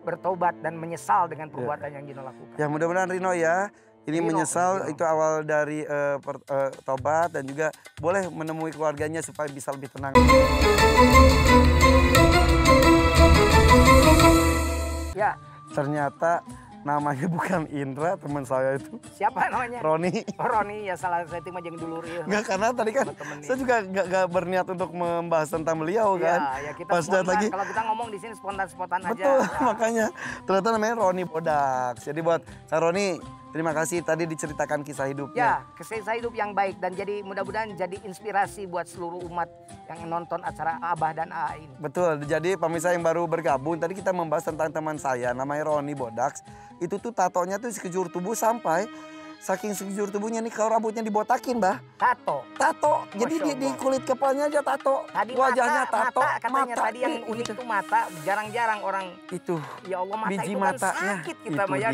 bertobat dan menyesal dengan perbuatan yang Gino lakukan. Ya mudah-mudahan Rino ya. Ini menyesal itu awal dari tobat dan juga boleh menemui keluarganya supaya bisa lebih tenang. Ya. Ternyata namanya bukan Indra, teman saya itu. Siapa namanya? Roni. Oh, Roni, ya salah saya mah jeung dulur ieu. Enggak, karena tadi kan saya juga nggak berniat untuk membahas tentang beliau kan. Ya kita pas lihat lagi. Kalau kita ngomong di sini spontan-spontan aja. Betul, makanya ternyata namanya Roni Bodax. Jadi buat Kak Roni, terima kasih tadi diceritakan kisah hidupnya. Ya, kisah hidup yang baik dan jadi mudah-mudahan jadi inspirasi buat seluruh umat yang nonton acara Abah dan AA ini. Betul, jadi pemirsa yang baru bergabung, tadi kita membahas tentang teman saya namanya Roni Bodax. Itu tuh tatonya tuh sekejur tubuh sampai saking sekejur tubuhnya nih kalau rambutnya dibotakin, Bah. Tato. Tato. Jadi di kulit kepalanya aja tato. Tadi wajahnya tato. Mata katanya tadi yang unik itu mata. Jarang-jarang orang itu. Ya Allah, mata biji itu kan matanya. sakit kita mah ya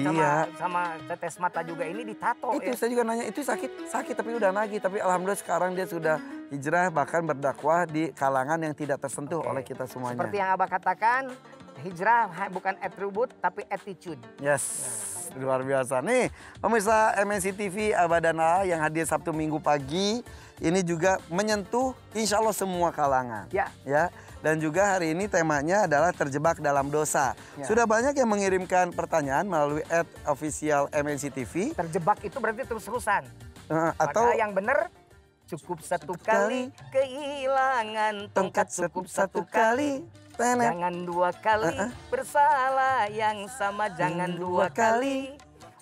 sama tetes mata juga ini ditato itu ya. Saya juga nanya itu sakit tapi udah nagih, tapi alhamdulillah sekarang dia sudah hijrah bahkan berdakwah di kalangan yang tidak tersentuh oleh kita semuanya. Seperti yang Abah katakan, hijrah bukan atribut tapi attitude. Yes. Luar biasa nih pemirsa MNC TV Abah dan AA yang hadir Sabtu Minggu pagi ini juga menyentuh insya Allah semua kalangan ya. Dan juga hari ini temanya adalah terjebak dalam dosa ya. Sudah banyak yang mengirimkan pertanyaan melalui @official MNC TV. Terjebak itu berarti terus-terusan atau yang benar cukup satu kali kehilangan tongkat, cukup satu kali. Jangan dua kali bersalah yang sama, jangan dua kali.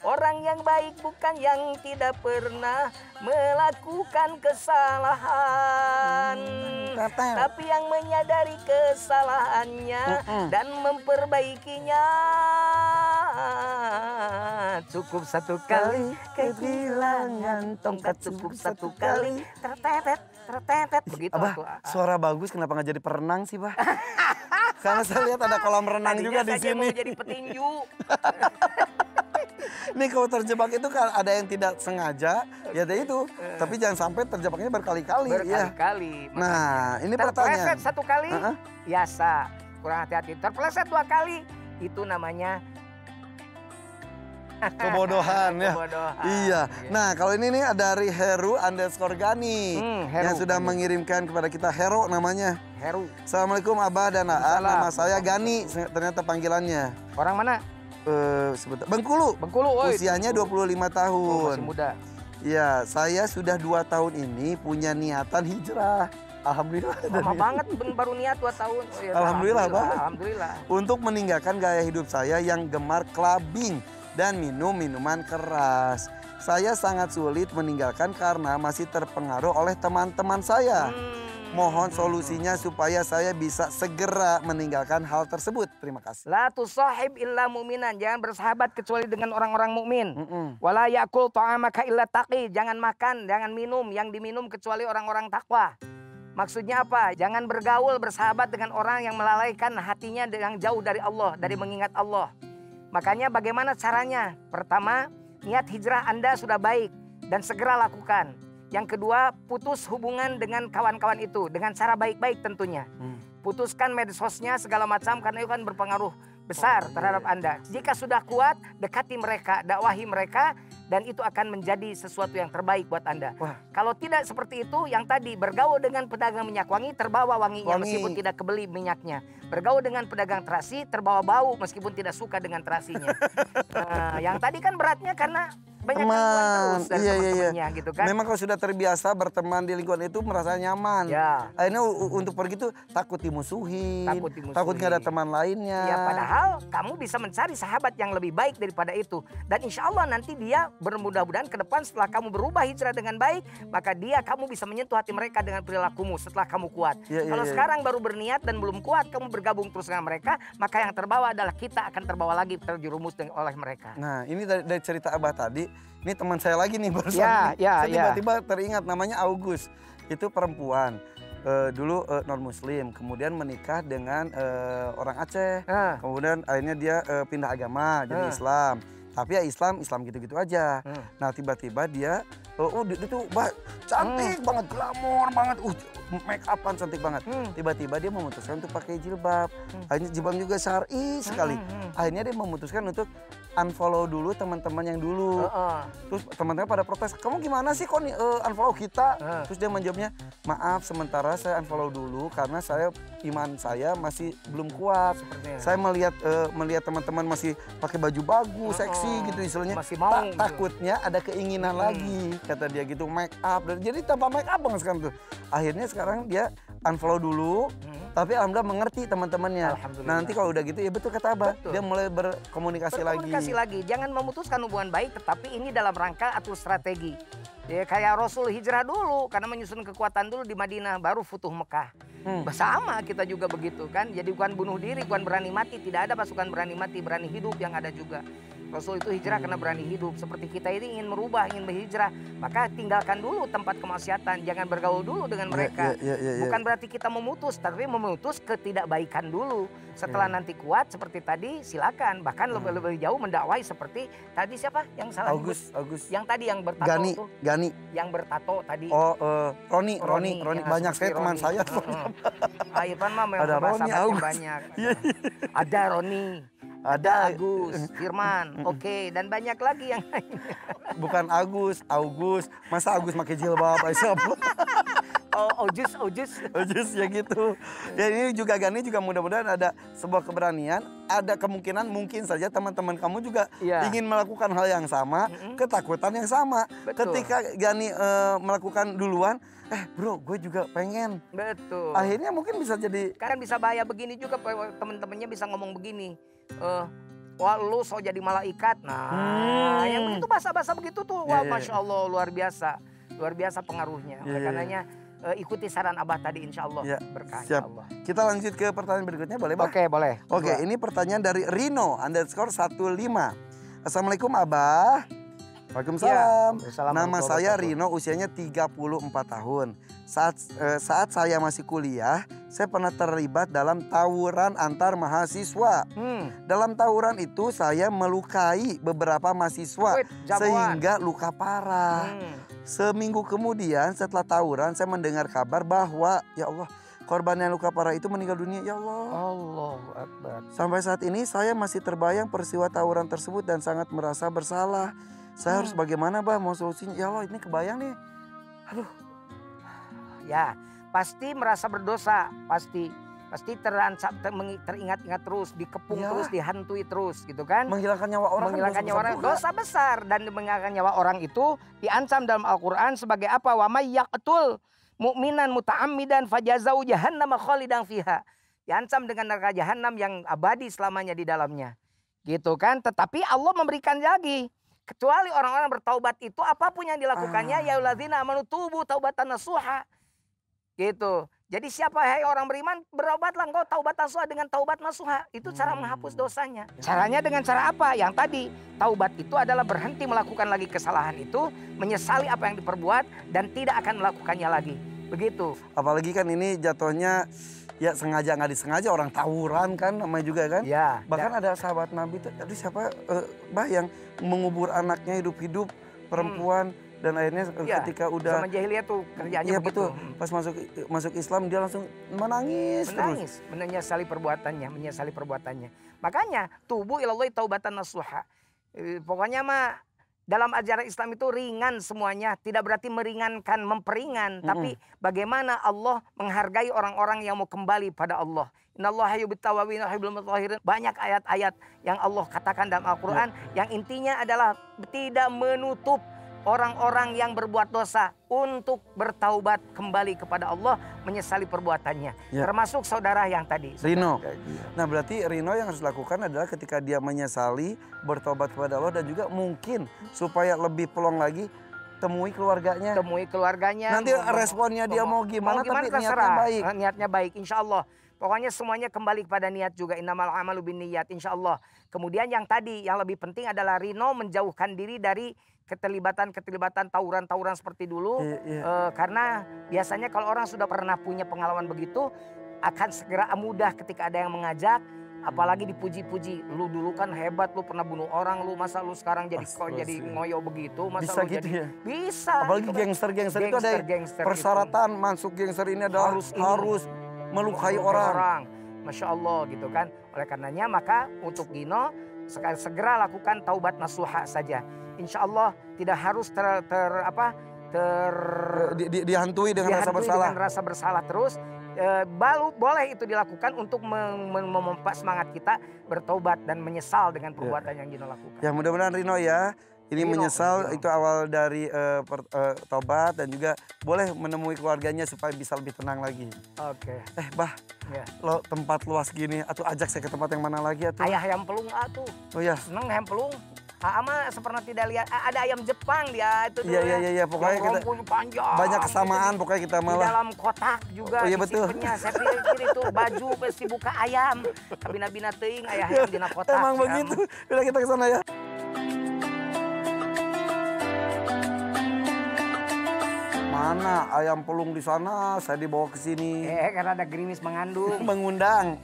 Orang yang baik bukan yang tidak pernah melakukan kesalahan, tapi yang menyadari kesalahannya dan memperbaikinya. Cukup satu kali kehilangan tongkat, cukup satu kali tertetet. Begitu. Abah, suara bagus kenapa nggak jadi perenang sih, Bah? Karena saya lihat ada kolam renang juga di sini. Mau jadi petinju. Nih kalau terjebak itu kan ada yang tidak sengaja, ya itu. Tapi jangan sampai terjebaknya berkali-kali. Berkali-kali. Ya. Nah, ini pertanyaan. Terpleset satu kali, biasa. Kurang hati-hati. Terpleset dua kali, itu namanya kebodohan ya. Iya. Nah kalau ini nih dari Heru_Gani yang sudah mengirimkan kepada kita. Hero namanya. Heru. Assalamualaikum Abah dan AA. Nama saya Gani ternyata panggilannya. Orang mana? Sebentar. Bengkulu. Usianya 25 tahun. Masih muda. Iya, saya sudah 2 tahun ini punya niatan hijrah. Alhamdulillah. Lama banget baru niat 2 tahun. Ya, alhamdulillah, Bang. Alhamdulillah. Untuk meninggalkan gaya hidup saya yang gemar clubbing dan minum minuman keras. Saya sangat sulit meninggalkan karena masih terpengaruh oleh teman-teman saya. Mohon solusinya supaya saya bisa segera meninggalkan hal tersebut. Terima kasih. La tusahib illa mu'minan. Jangan bersahabat kecuali dengan orang-orang mukmin. Wala yakul ta'amaka illa taqi. Jangan makan, jangan minum yang diminum kecuali orang-orang takwa. Maksudnya apa? Jangan bergaul, bersahabat dengan orang yang melalaikan hatinya yang jauh dari Allah, dari mengingat Allah. Makanya bagaimana caranya? Pertama, niat hijrah Anda sudah baik dan segera lakukan. Yang kedua, putus hubungan dengan kawan-kawan itu dengan cara baik-baik tentunya. Putuskan medsosnya segala macam karena itu kan berpengaruh besar terhadap Anda. Jika sudah kuat, dekati mereka, dakwahi mereka, dan itu akan menjadi sesuatu yang terbaik buat Anda. Kalau tidak seperti itu, yang tadi bergaul dengan pedagang minyak wangi, terbawa wanginya meskipun tidak kebeli minyaknya. Bergaul dengan pedagang terasi, terbawa bau meskipun tidak suka dengan terasinya. Yang tadi kan beratnya karena banyak gangguan terus dari teman-temannya gitu kan. Memang kalau sudah terbiasa berteman di lingkungan itu merasa nyaman. Ya. Akhirnya untuk pergi tuh takut dimusuhin, takut nggak ada teman lainnya. Ya, padahal kamu bisa mencari sahabat yang lebih baik daripada itu. Dan insya Allah nanti dia bermudah-mudahan ke depan setelah kamu berubah hijrah dengan baik, maka kamu bisa menyentuh hati mereka dengan perilakumu setelah kamu kuat. Kalau sekarang baru berniat dan belum kuat, kamu bergabung terus dengan mereka, maka yang terbawa adalah kita akan terbawa lagi terjerumus oleh mereka. Nah ini dari cerita Abah tadi, ini teman saya lagi nih barusan. Saya tiba-tiba teringat namanya Agus. Itu perempuan. Dulu non-muslim. Kemudian menikah dengan orang Aceh. Kemudian akhirnya dia pindah agama jadi Islam. Tapi ya Islam gitu-gitu aja. Nah tiba-tiba dia, dia tuh cantik banget, glamor banget. make upan cantik banget. Tiba-tiba dia memutuskan untuk pakai jilbab. Akhirnya jilbab juga syar'i sekali. Akhirnya dia memutuskan untuk unfollow dulu teman-teman yang dulu. Terus teman-teman pada protes, kamu gimana sih kok unfollow kita? Terus dia menjawabnya, maaf sementara saya unfollow dulu karena iman saya masih belum kuat. Saya melihat teman-teman masih pakai baju bagus, seksi gitu istilahnya. Masih mau. Takutnya ada keinginan lagi, kata dia gitu, make up. Jadi tanpa make up banget sekarang tuh. Akhirnya sekarang dia unfollow dulu, tapi alhamdulillah mengerti teman-temannya. Nah nanti kalau udah gitu ya betul kata Abah, dia mulai berkomunikasi lagi. Jangan memutuskan hubungan baik, tetapi ini dalam rangka atur strategi. Ya kayak Rasul hijrah dulu karena menyusun kekuatan dulu di Madinah, baru futuh Mekah. Sama kita juga begitu kan. Jadi bukan bunuh diri, bukan berani mati. Tidak ada pasukan berani mati, berani hidup yang ada juga. Rasul itu hijrah karena berani hidup. Seperti kita ini ingin merubah, ingin berhijrah. Maka tinggalkan dulu tempat kemaksiatan. Jangan bergaul dulu dengan mereka. Bukan berarti kita memutus, tapi memutus ketidakbaikan dulu. Setelah nanti kuat seperti tadi silakan. Bahkan lebih jauh mendakwai seperti tadi siapa yang salah? August. Yang tadi yang bertato Gani. Yang bertato tadi. Oh, Roni. Banyak saya teman saya. Irfan mah memang sahabatnya banyak. Ada Roni. Ada Agus, Firman, oke, dan banyak lagi yang lainnya. Bukan August. Masa Agus pakai jilbab? Ojus ya gitu. Ya ini juga Gani juga mudah-mudahan ada sebuah keberanian, ada kemungkinan mungkin saja teman-teman kamu juga ingin melakukan hal yang sama, ketakutan yang sama. Betul. Ketika Gani melakukan duluan, bro, gue juga pengen. Betul. Akhirnya mungkin bisa jadi. Kan bisa bahaya begini juga, teman-temannya bisa ngomong begini. Wah lu so jadi malaikat. Nah yang begitu bahasa-bahasa begitu tuh. Wah Masya Allah luar biasa pengaruhnya. Oleh karenanya ikuti saran Abah tadi insya Allah berkah. Siap. Allah. Kita lanjut ke pertanyaan berikutnya boleh Bang? Oke boleh. Oke ini pertanyaan dari Rino_15. Assalamualaikum Abah. Waalaikumsalam. Nama saya Rino, usianya 34 tahun. Saat saya masih kuliah, saya pernah terlibat dalam tawuran antar mahasiswa. Dalam tawuran itu saya melukai beberapa mahasiswa sehingga luka parah. Seminggu kemudian setelah tawuran saya mendengar kabar bahwa ya Allah, korban yang luka parah itu meninggal dunia. Ya Allah. Allahu Akbar. Sampai saat ini saya masih terbayang peristiwa tawuran tersebut dan sangat merasa bersalah. Saya harus bagaimana Bah mau solusinya? Ya Allah ini kebayang nih. Aduh. Ya pasti merasa berdosa. Pasti teringat-ingat terus. Dikepung terus, dihantui terus gitu kan. Menghilangkan nyawa orang. Menghilangkan nyawa orang dosa besar. Dan menghilangkan nyawa orang itu diancam dalam Al-Quran sebagai apa? Wa may yaqtul mu'minan muta'ammidan fajazau jahannam khalidan fiha. Diancam dengan neraka jahanam yang abadi selamanya di dalamnya. Gitu kan. Tetapi Allah memberikan lagi. Kecuali orang-orang bertaubat itu apapun yang dilakukannya ya alladzina amanu tubu taubatan nasuha. Gitu. Jadi siapa hai orang beriman berobatlah engkau taubat nasuha dengan taubat nasuha. Itu cara menghapus dosanya. Caranya dengan cara apa? Yang tadi taubat itu adalah berhenti melakukan lagi kesalahan itu, menyesali apa yang diperbuat dan tidak akan melakukannya lagi. Begitu. Apalagi kan ini jatuhnya ya sengaja nggak disengaja orang tawuran kan namanya juga kan. Ya. Bahkan ada sahabat Nabi tuh, aduh siapa Bah yang mengubur anaknya hidup-hidup perempuan dan akhirnya ketika udah zaman jahiliyah tuh kerjaannya begitu. Betul. Pas masuk Islam dia langsung menangis terus. Menyesali perbuatannya. Makanya tubuh ilallahi taubatan nasuha. Pokoknya mah dalam ajaran Islam itu ringan semuanya, tidak berarti meringankan, memperingan, tapi bagaimana Allah menghargai orang-orang yang mau kembali pada Allah. Innallaha yuhibbut tawwabin wa yuhibbul mutatahhirin. Banyak ayat-ayat yang Allah katakan dalam Al-Qur'an yang intinya adalah tidak menutup orang-orang yang berbuat dosa untuk bertaubat kembali kepada Allah, menyesali perbuatannya. Termasuk saudara yang tadi. Rino. Nah berarti Rino yang harus lakukan adalah ketika dia menyesali, bertobat kepada Allah dan juga mungkin supaya lebih pelong lagi, temui keluarganya. Nanti responnya dia mau gimana tapi niatnya baik. Niatnya baik, insya Allah. Pokoknya semuanya kembali kepada niat juga. Innamal a'malu binniyat, insya Allah. Kemudian yang tadi, yang lebih penting adalah Rino menjauhkan diri dari keterlibatan tawuran-tawuran seperti dulu. Karena biasanya kalau orang sudah pernah punya pengalaman begitu, akan segera mudah ketika ada yang mengajak, Apalagi dipuji-puji, lu dulu kan hebat, lu pernah bunuh orang, lu masa lu sekarang jadi ngoyo begitu, masa bisa lu gitu jadi ya? bisa. Apalagi gitu gangster-gangster itu ada persyaratan gitu. Masuk gangster ini adalah harus melukai orang. Masya Allah gitu kan. Oleh karenanya maka untuk Gino segera lakukan taubat nasuha saja. Insya Allah tidak harus dihantui dengan rasa bersalah terus. Boleh itu dilakukan untuk memompa semangat kita bertobat dan menyesal dengan perbuatan yang Gino lakukan. Ya mudah-mudahan Rino ya. Ini menyesal itu awal dari tobat dan juga boleh menemui keluarganya supaya bisa lebih tenang lagi. Oke. Bah, lo tempat luas gini, atau ajak saya ke tempat yang mana lagi atuh? Ayah ayam pelung atuh. Oh ya. Seneng ayam pelung. Ama pernah tidak lihat ada ayam Jepang dia itu. Iya pokoknya kita panjang, banyak kesamaan gitu. Pokoknya kita malah. Di dalam kotak juga. Oh iya betul. Saya pikir itu baju pasti buka ayam. Bina-bina teuing ayam dina kotak. Emang begitu. Udah kita ke sana ya. Mana ayam pelung di sana, saya dibawa ke sini. Karena ada gerimis mengandung. Mengundang.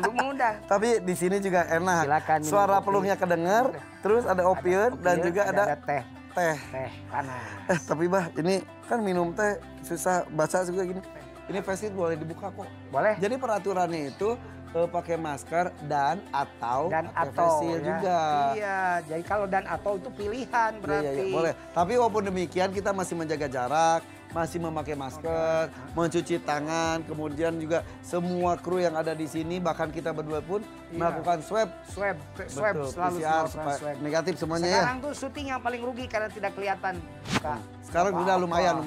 Mengundang. Tapi di sini juga enak. Silakan, suara pelungnya kedengar, terus ada opium dan juga ada teh. Teh panas. Tapi bah, ini kan minum teh susah baca juga gini. Ini face boleh dibuka kok. Boleh. Jadi peraturannya itu pakai masker dan atau ya. juga. Iya, jadi kalau dan atau itu pilihan berarti. Iya, boleh. Tapi walaupun demikian kita masih menjaga jarak, masih memakai masker, mencuci tangan, kemudian juga semua kru yang ada di sini bahkan kita berdua pun melakukan swab selalu PCR swab. Negatif semuanya. Sekarang tuh syuting yang paling rugi karena tidak kelihatan. Sekarang udah lumayan.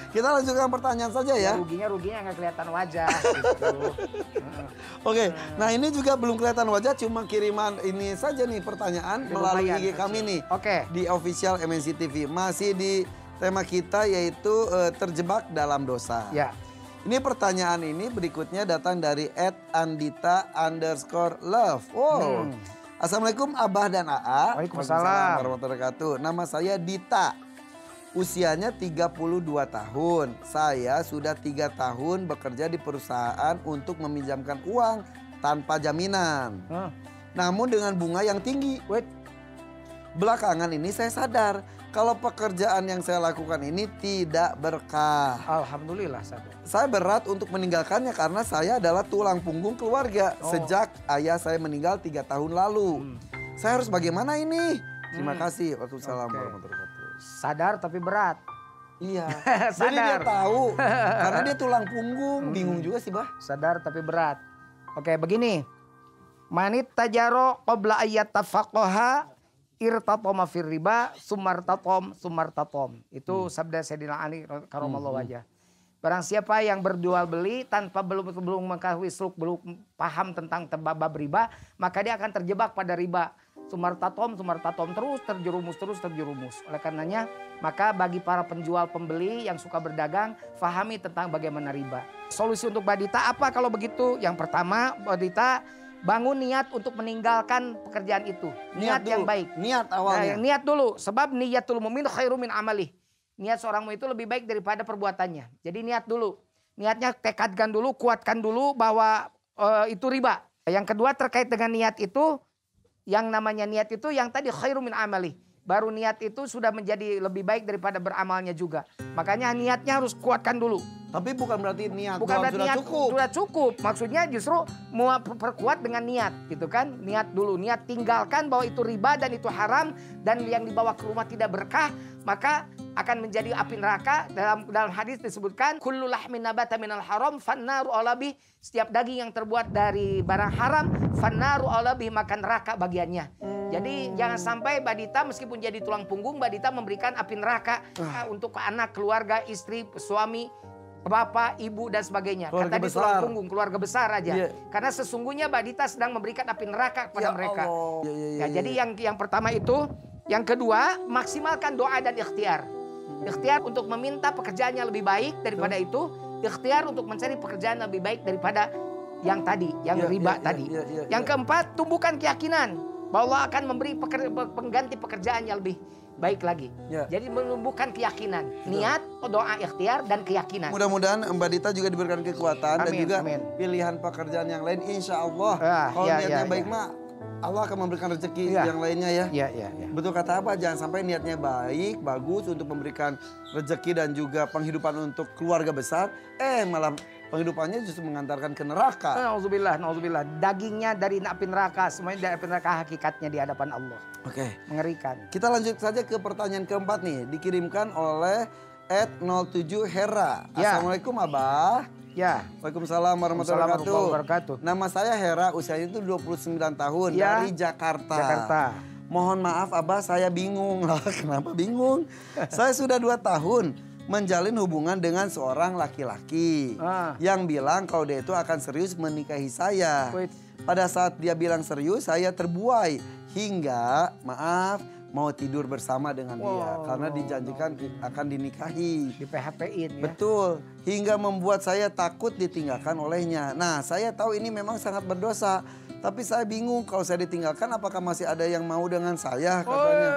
Kita lanjutkan pertanyaan saja ya. Ruginya nggak kelihatan wajah. Gitu. Oke, nah ini juga belum kelihatan wajah, cuma kiriman ini saja nih pertanyaan melalui IG kami nih. Oke. Di official MNC TV masih di tema kita yaitu terjebak dalam dosa. Ya. Ini pertanyaan ini berikutnya datang dari @andita_love. Wow. Assalamualaikum Abah dan AA. Waalaikumsalam warahmatullahi wabarakatuh. Nama saya Dita. Usianya 32 tahun. Saya sudah 3 tahun bekerja di perusahaan untuk meminjamkan uang tanpa jaminan. Namun dengan bunga yang tinggi. Belakangan ini saya sadar kalau pekerjaan yang saya lakukan ini tidak berkah. Alhamdulillah sadar. Saya berat untuk meninggalkannya karena saya adalah tulang punggung keluarga. Sejak ayah saya meninggal 3 tahun lalu. Saya harus bagaimana ini? Terima kasih. Waalaikumsalam warahmatullahi wabarakatuh. Sadar tapi berat. Iya. Jadi dia tahu karena dia tulang punggung. Bingung juga sih, Bah. Sadar tapi berat. Oke, begini. Manit tajaro qabla ayyatafaqaha irtatoma fir riba sumartatom. Itu sabda Sayyidina Ali karamallahu wajah. Barang siapa yang berjual beli tanpa belum mengetahui belum paham tentang bab riba, maka dia akan terjebak pada riba. Sumartatom terus terjerumus. Oleh karenanya, maka bagi para penjual pembeli yang suka berdagang, fahami tentang bagaimana riba. Solusi untuk Mbak Dita apa kalau begitu? Yang pertama, Mbak Dita bangun niat untuk meninggalkan pekerjaan itu. Niat yang baik. Niat awalnya. Niat dulu, sebab niyatul mu'min khairum min amalih. Niat seorang itu lebih baik daripada perbuatannya. Jadi niat dulu. Niatnya tekadkan dulu, kuatkan dulu bahwa itu riba. Yang kedua terkait dengan niat itu, yang namanya niat itu yang tadi khairum min amalih. Baru niat itu sudah menjadi lebih baik daripada beramalnya juga. Makanya niatnya harus kuatkan dulu. Tapi bukan berarti niat sudah cukup. Maksudnya justru mau perkuat dengan niat gitu kan. Niat dulu, niat tinggalkan bahwa itu riba dan itu haram. Dan yang dibawa ke rumah tidak berkah. Maka akan menjadi api neraka. Dalam hadis disebutkan kullu lahmin nabata minal haram fannaru alabi. Setiap daging yang terbuat dari barang haram fannaru alabi, maka neraka bagiannya. Jadi jangan sampai Mbak Dita meskipun jadi tulang punggung, Mbak Dita memberikan api neraka untuk anak, keluarga, istri, suami, bapak, ibu dan sebagainya. Kata di tulang punggung, keluarga besar aja. Karena sesungguhnya Mbak Dita sedang memberikan api neraka kepada mereka. Jadi yang pertama itu. Yang kedua, maksimalkan doa dan ikhtiar. Ikhtiar untuk meminta pekerjaan yang lebih baik daripada itu. Ikhtiar untuk mencari pekerjaan yang lebih baik daripada yang tadi, yang riba tadi. Yang keempat, tumbuhkan keyakinan. bahwa Allah akan memberi pengganti pekerjaan yang lebih baik lagi. Ya. Jadi menumbuhkan keyakinan, niat, doa ikhtiar dan keyakinan. Mudah-mudahan Mbak Dita juga diberikan kekuatan dan juga pilihan pekerjaan yang lain. Insya Allah kalau niatnya baik mah Allah akan memberikan rezeki yang lainnya ya. Betul kata Abah, jangan sampai niatnya baik, bagus untuk memberikan rezeki dan juga penghidupan untuk keluarga besar, malah penghidupannya justru mengantarkan ke neraka. Nauzubillah, nauzubillah. Dagingnya dari api neraka, semuanya dari api neraka, hakikatnya di hadapan Allah. Oke. Mengerikan. Kita lanjut saja ke pertanyaan keempat nih, dikirimkan oleh @07hera. Assalamualaikum Abah. Ya. Waalaikumsalam warahmatullahi wabarakatuh. Nama saya Hera, usianya itu 29 tahun dari Jakarta. Mohon maaf Abah, saya bingung. Kenapa bingung? Saya sudah 2 tahun menjalin hubungan dengan seorang laki-laki yang bilang kalau dia itu akan serius menikahi saya. Pada saat dia bilang serius, saya terbuai hingga mau tidur bersama dengan dia karena dijanjikan akan dinikahi. Di PHP-in ya. Betul, hingga membuat saya takut ditinggalkan olehnya. Nah, saya tahu ini memang sangat berdosa, tapi saya bingung kalau saya ditinggalkan apakah masih ada yang mau dengan saya katanya.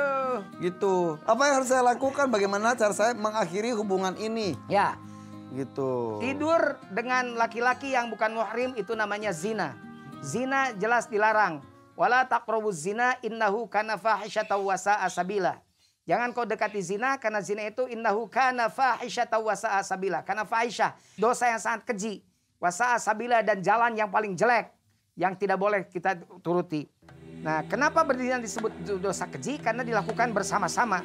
Gitu. Apa yang harus saya lakukan? Bagaimana cara saya mengakhiri hubungan ini? Ya. Gitu. Tidur dengan laki-laki yang bukan muhrim itu namanya zina. Zina jelas dilarang. Wala taqrabuz zina innahu kana fahisyatan wa sa'a sabila. Jangan kau dekati zina karena zina itu innahu kana fahisyatan wa sa'a sabila. Karena fahisyah, dosa yang sangat keji. Wa sa'a sabila dan jalan yang paling jelek yang tidak boleh kita turuti. Nah, kenapa berdirian disebut dosa keji? Karena dilakukan bersama-sama.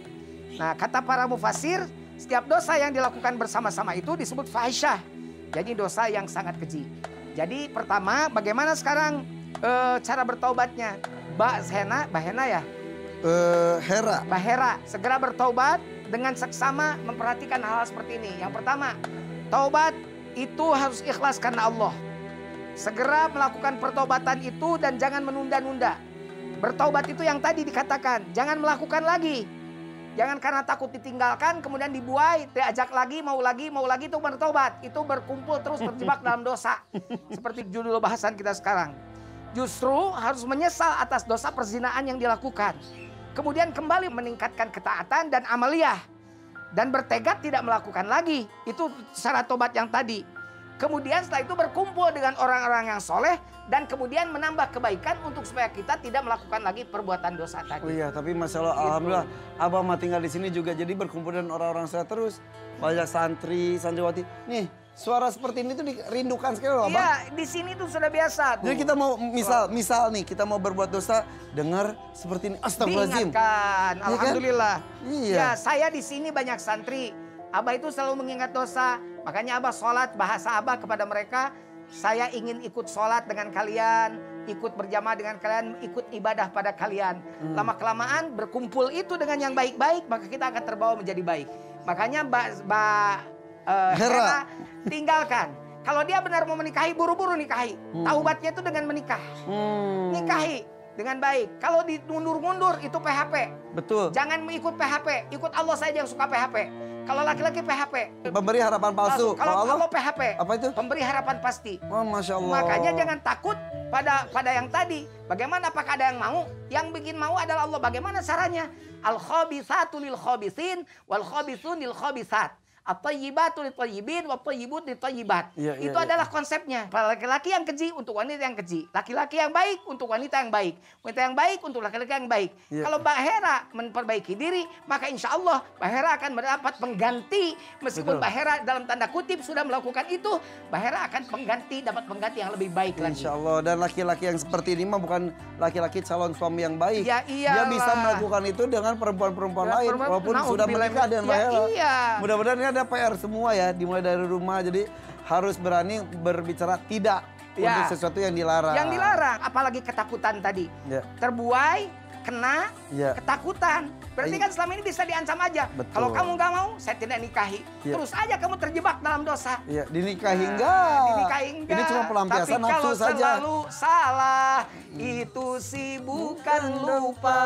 Nah, kata para mufasir, setiap dosa yang dilakukan bersama-sama itu disebut fahisyah. Jadi dosa yang sangat keji. Jadi pertama, bagaimana sekarang cara bertaubatnya? Mbak Hena ya? Hera. Mbak Hera, segera bertaubat dengan seksama memperhatikan hal-hal seperti ini. Yang pertama, taubat itu harus ikhlas karena Allah. Segera melakukan pertaubatan itu dan jangan menunda-nunda. Bertaubat itu yang tadi dikatakan, jangan melakukan lagi. Jangan karena takut ditinggalkan kemudian dibuai, diajak lagi, mau lagi itu bertobat. Itu berkumpul terus terjebak dalam dosa. Seperti judul bahasan kita sekarang. Justru harus menyesal atas dosa perzinaan yang dilakukan. Kemudian kembali meningkatkan ketaatan dan amaliyah. Dan bertekad tidak melakukan lagi. Itu syarat tobat yang tadi. Kemudian setelah itu berkumpul dengan orang-orang yang soleh. Dan kemudian menambah kebaikan untuk supaya kita tidak melakukan lagi perbuatan dosa tadi. Oh iya, tapi Masya Allah, alhamdulillah Abah mah tinggal di sini juga jadi berkumpul dengan orang-orang soleh terus. Banyak santri, santriwati. Nih, suara seperti ini tuh dirindukan sekali loh Abah. Iya, di sini tuh sudah biasa tuh. Jadi kita mau misal nih, kita mau berbuat dosa, dengar seperti ini. Astagfirullahaladzim. Diingatkan, alhamdulillah. Iya. Ya, saya di sini banyak santri. Abah itu selalu mengingat dosa. Makanya Abah sholat, bahasa Abah kepada mereka, saya ingin ikut sholat dengan kalian, ikut berjamaah dengan kalian, ikut ibadah pada kalian. Lama-kelamaan berkumpul itu dengan yang baik-baik, maka kita akan terbawa menjadi baik. Makanya Mbak Hera tinggalkan. Kalau dia benar mau menikahi, buru-buru nikahi. Taubatnya itu dengan menikah. Nikahi dengan baik. Kalau dimundur-mundur itu PHP. Betul. Jangan mengikut PHP, ikut Allah saja yang suka PHP. Kalau laki-laki PHP. Pemberi harapan palsu. Kalau Allah PHP. Apa itu? Pemberi harapan pasti. Oh, Masya Allah. Makanya jangan takut pada yang tadi. Bagaimana, apakah ada yang mau? Yang bikin mau adalah Allah. Bagaimana caranya? Al-khabithatu lil khabithin wal khabithun lil khabithat. At-tayyibatu lit-tayyibin wa at-tayyibut lit-tayyibat. Itu adalah konsepnya. Laki-laki yang keji untuk wanita yang keji. Laki-laki yang baik untuk wanita yang baik. Wanita yang baik untuk laki-laki yang baik. Kalau Mbak Hera memperbaiki diri, maka insya Allah Mbak Hera akan mendapat pengganti. Meskipun Mbak Hera dalam tanda kutip sudah melakukan itu, Mbak Hera akan dapat pengganti yang lebih baik lagi. Insya Allah. Dan laki-laki yang seperti ini mah bukan laki-laki calon suami yang baik. Ya, dia bisa melakukan itu dengan perempuan-perempuan lain. Walaupun sudah menikah dengan Mbak Hera. Mudah-mudahan ini ada PR semua ya, dimulai dari rumah. Jadi harus berani berbicara tidak untuk sesuatu yang dilarang. Yang dilarang, apalagi ketakutan tadi. Terbuai, kena, ketakutan. Berarti kan selama ini bisa diancam aja. Kalau kamu nggak mau, saya tidak nikahi. Terus aja kamu terjebak dalam dosa. Dinikahi enggak. Dinikahi enggak. Ini cuma pelampiasan nafsu saja. Tapi kalau selalu salah, itu sih bukan lupa.